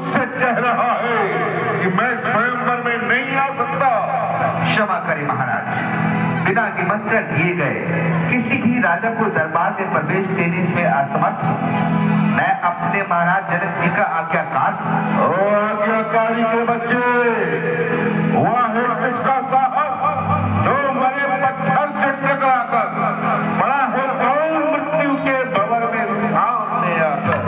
मुझसे कह रहा है कि मैं स्वयंवर में नहीं आ सकता। क्षमा करें महाराज, बिना निमंत्रण दिए गए किसी भी राजा को दरबार में प्रवेश देने में असमर्थ हूँ। मैं अपने महाराज जनक जी का आज्ञाकार हूँ। ओ आज्ञाकारी के बच्चे, वह है किसका साहब जो मरे पत्थर से टकराकर बड़ा है कौन मृत्यु के भंवर में सामने आकर।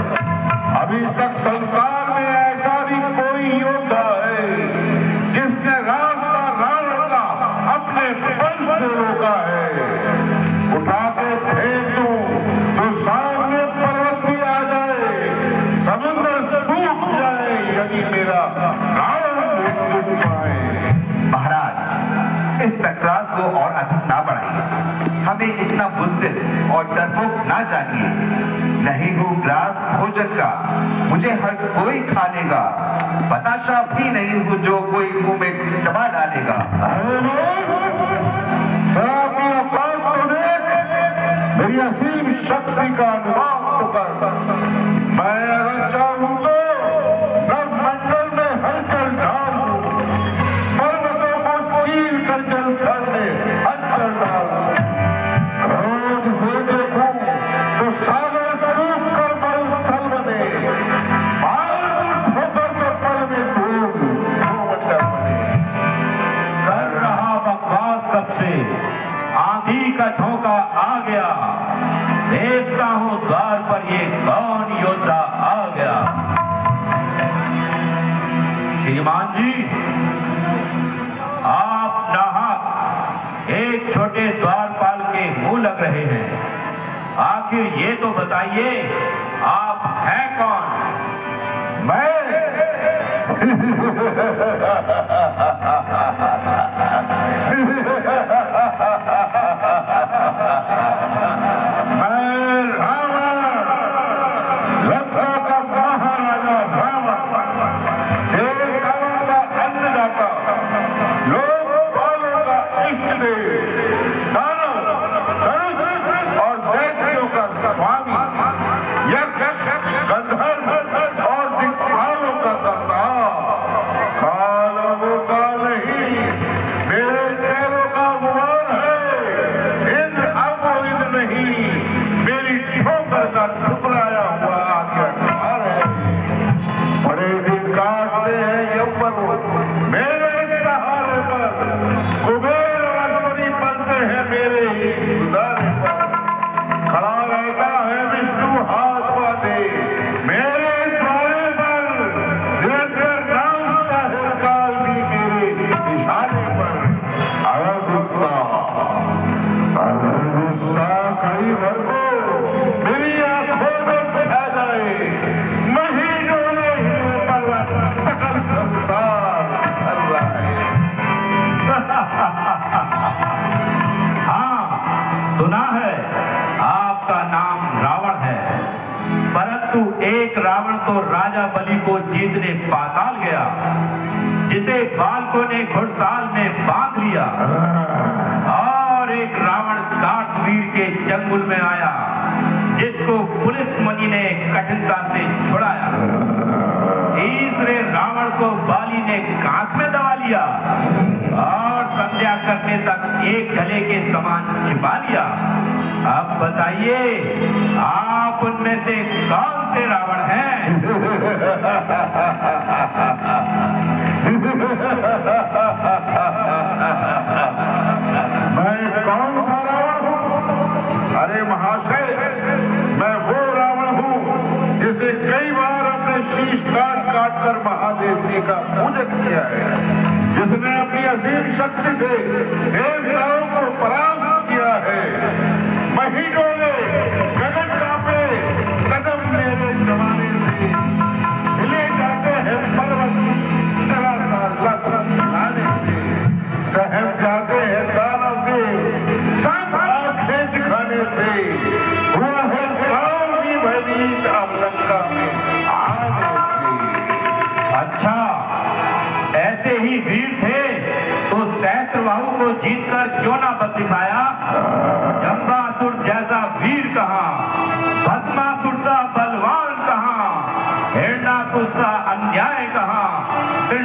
अभी तक संसार में ऐसा भी कोई योद्धा है जिसने रास्ता रावण का अपने बल से रोका है। उठा के फेंक दूं तो सामने पर्वत भी आ जाए, समुद्र सूख जाए, यदि मेरा रावण भी सूख पाए। महाराज, इस तकरार को और अधिक ना बढ़ाइए। हमें इतना बुज़दिल और डरपोक ना जानिए। नहीं हूँ ग्रास भोजन का, मुझे हर कोई खा लेगा। बताशा भी नहीं हूँ जो कोई मुंह में दबा डालेगा। अरे अपनी औकात को देख, मेरी असीम शक्ति का अनुमान तो कर। मैं अगर चाहूं तो नभमंडल में हलचल डालूं, पर्वतों को चीर कर जलथल में हलचल डालूं। क्रोध से देखूं तो सागर सूख कर मरुस्थल बने, बारूद ठोकर तो पल में भूमंडल बने। कर रहा बकवास कब से, आंधी का झोंका आ गया। देखता हूँ द्वार पर ये कौन योद्धा आ गया। श्रीमान जी, आप नाहक एक छोटे द्वारपाल के मुंह लग रहे हैं। आखिर ये तो बताइए, आप हैं कौन? मैं रावण, लंका का महाराजा रावण, देवताओं का अन्नदाता, लोकपालों का इष्ट देव, दानव, धनुष और दैत्यों का स्वामी, यक्ष, गंधर्व और दिक्पालों का कर्ता, कालों का नहीं, मेरे पैरों का गुमान है। इंद्र अब वो इंद्र नहीं, मेरी ठोकर का ठुकराया हुआ आज्ञाकार है। बड़े दिन काटते हैं यौवन मेरे सहारे पर, कुबेर और अश्वनी पलते हैं मेरे ही गुजारे पर। खड़ा रहता है विष्णु हाथ बांधे मेरे द्वारे पर, निरंतर नाचता है काल भी मेरे इशारे पर। अगर गुस्सा कड़ी भर को मेरी आंखों में छा जाए, महीनों हिलने पर्वत सकल संसार चल रहा है। हाँ, सुना है आपका नाम रावण है, परंतु एक रावण तो राजा बलि को जीतने पाताल गया, जिसे बालकों ने घुड़साल में बांध लिया। और एक रावण काटवीर के चंगुल में आया, जिसको पुलिस मणि ने कठिनता से छुड़ाया। तीसरे रावण को बाली ने कांख में दबा लिया और संध्या करने तक एक गले के समान छिपा लिया। अब बताइए, आप उनमें से कौन से रावण हैं? मैं कौन सा रावण हूँ? अरे महाशय, मैं वो रावण हूँ जिसने कई बार अपने शीश काट कर महादेव जी का पूजन किया है, जिसने अपनी असीम शक्ति से देवताओं को परास्त किया है। महीनों में गगन कांपे कदम मेरे जमाने से, हिले जाते हैं पर्वत जरा सा लग लाने से, सहम जाते हैं दानव देव सब आंखें दिखाने से। हुआ है काल की भयभीत अब लंका में आने से। अच्छा, ऐसे ही वीर थे तो सहस्त्रबाहु को जीतकर क्यों ना बच दिखाया? जंबासुर जैसा वीर कहाँ, भस्मासुर सा बलवान कहाँ, हिरणाकुश सा अन्याय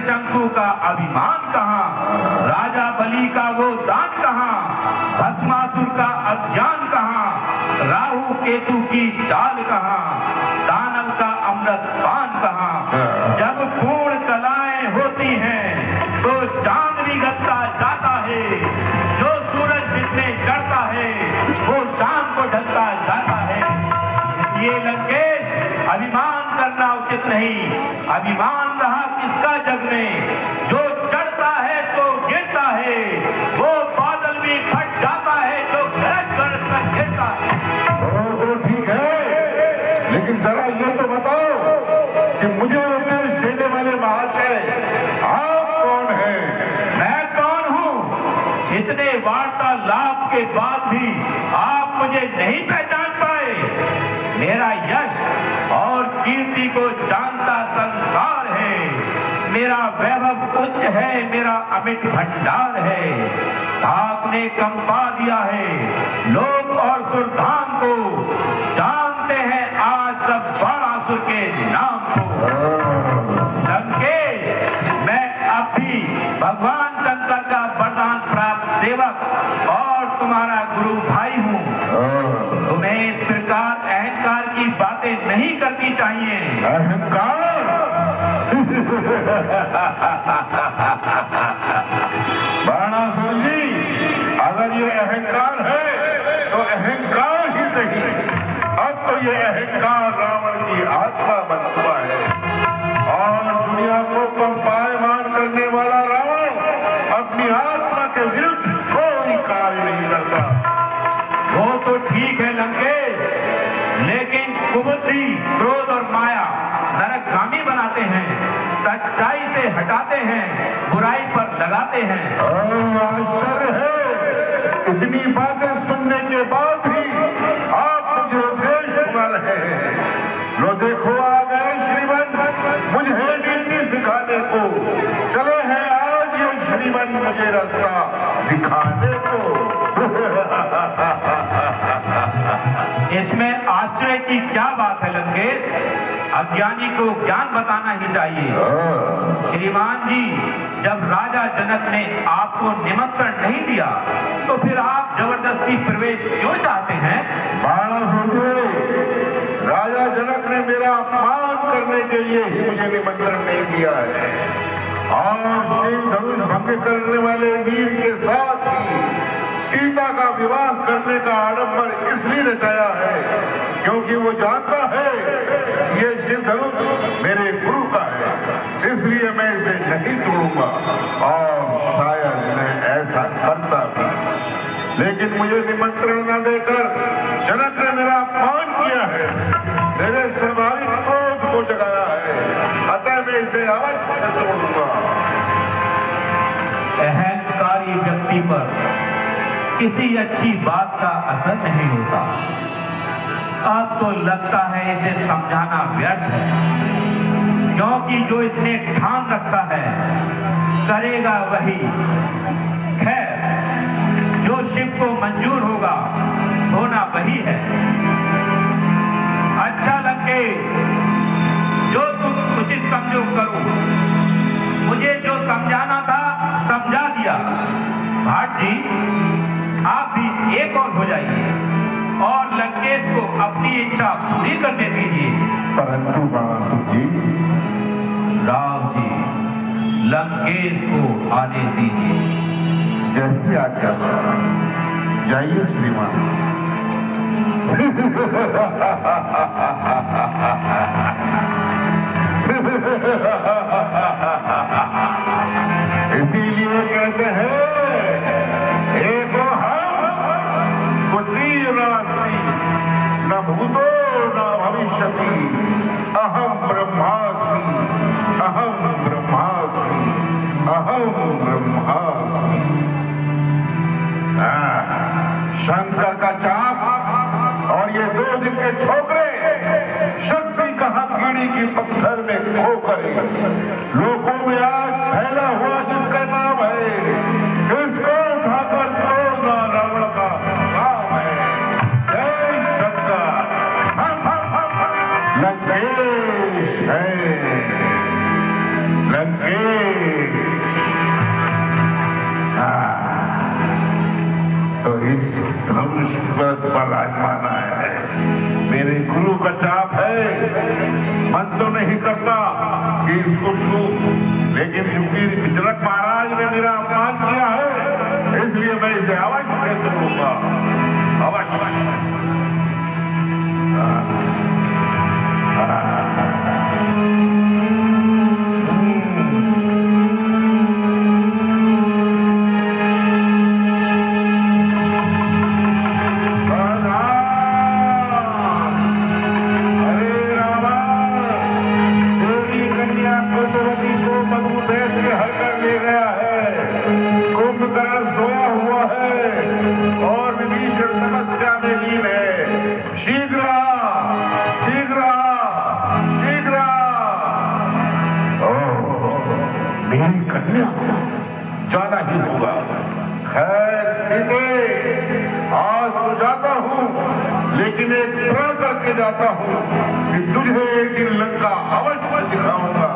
त्रिशंकु का अभिमान कहाँ, राजा बलि का वो दान कहाँ, भस्मासुर का अज्ञान कहाँ, राहु केतु की चाल कहाँ, दानव का अमृत पान कहाँ। जब पूर्ण कलाएं होती हैं तो चांद भी गलता जाता है, जो सूरज दिन में चढ़ता है वो शाम को ढलता जाता है। ये लंकेश, अभिमान करना उचित नहीं। अभिमान रहा किसका जग में, जो चढ़ता है तो गिरता है, वो बादल भी फट जाता है तो गरज गरज कर गिरता है। तो ठीक है, लेकिन जरा ये तो बताओ कि मुझे उपदेश देने वाले महाशय आप कौन हैं? मैं कौन हूँ? इतने वार्तालाप के बाद भी आप मुझे नहीं पहचान पाए? मेरा यश और कीर्ति को जानता संसार है, मेरा वैभव उच्च है, मेरा अमित भंडार है। आपने कंपा दिया है लोक और सुरधाम को, जानते हैं आज सब बाणासुर के नाम को। लंकेश, मैं अब भी भगवान शंकर का वरदान प्राप्त सेवक और तुम्हारा गुरु भाई हूँ। तुम्हें इस प्रकार अहंकार की बातें नहीं करनी चाहिए। अहंकार? बाणासुर जी, अगर ये अहंकार है तो अहंकार ही नहीं, अब तो ये अहंकार रावण की आत्मा बन चुका है और दुनिया को कंपायमान करने वाला रावण अपनी आत्मा के विरुद्ध कोई कार्य नहीं करता। वो तो ठीक है लंकेश, लेकिन कुबुद्धि, क्रोध और माया नरकगामी बनाते हैं, सच्चाई से हटाते हैं, बुराई पर लगाते हैं। आश्चर्य है, इतनी बातें सुनने के बाद भी आप मुझे उपदेश सुना रहे हैं। लो देखो, आ गए श्रीमन मुझे नीति सिखाने को। चले हैं आज ये श्रीमन मुझे रास्ता दिखाने को। इसमें आश्चर्य की क्या बात है लंकेश? अज्ञानी को ज्ञान बताना ही चाहिए। श्रीमान जी, जब राजा जनक ने आपको निमंत्रण नहीं दिया तो फिर आप जबरदस्ती प्रवेश क्यों चाहते हैं? राजा जनक ने मेरा अपमान करने के लिए ही मुझे निमंत्रण नहीं दिया है और शिव धनुष भंग करने वाले वीर के साथ ही सीता का विवाह करने का आडंबर इसलिए रचाया है क्योंकि वो जानता है ये शिव धनुष मेरे गुरु का है, इसलिए मैं इसे नहीं तोड़ूंगा और शायद मैं ऐसा करता भी। लेकिन मुझे निमंत्रण न देकर जनक ने मेरा अपमान किया है, मेरे स्वाभाविक क्रोध को जगाया है, अतः मैं इसे अवश्य तोड़ूंगा। अहंकारी व्यक्ति पर किसी अच्छी बात का असर नहीं होता। अब तो लगता है इसे समझाना व्यर्थ है, क्योंकि जो इसने ठान रखा है करेगा वही। खैर, जो शिव को मंजूर होगा होना वही है। अच्छा लंकेश, जो तुम उचित समझो करो। मुझे जो समझाना था समझा दिया। भाट जी, आप भी एक और हो जाइए और लंकेश को अपनी इच्छा पूरी करने दीजिए। परंतु बाणासुर जी, राम जी, लंकेश को आने दीजिए। जैसी आज्ञा जाइए श्रीमान। इसीलिए कहते हैं एक हम तीर नास्ति, न भूतो न भविष्यति, अहम ब्रह्मास्मि, अहम ब्रह्मास्मि, अहम ब्रह्मास्मि। शंकर का चाप और ये 2 दिन के छोकरे शक्ति कहाँ कीड़ी की पत्थर में खो करे। लोगों में आज फैला हुआ जिसका नाम है, इसको उठाकर तोड़ना रावण का काम है। जय शंकर। लंकेश है, लंकेश धनुष पर आजमाना है। मेरे गुरु का चाप है, मन तो नहीं करता कि इसको छू, लेकिन क्योंकि जनक महाराज ने मेरा अपमान किया है, इसलिए मैं इसे अवश्य छूऊंगा, अवश्य। मेरी कन्या जाना ही होगा। खैर सीते, आज तो जाता हूँ, लेकिन एक प्रण करके जाता हूँ कि तुझे एक दिन लंका अवश्य दिखाऊंगा।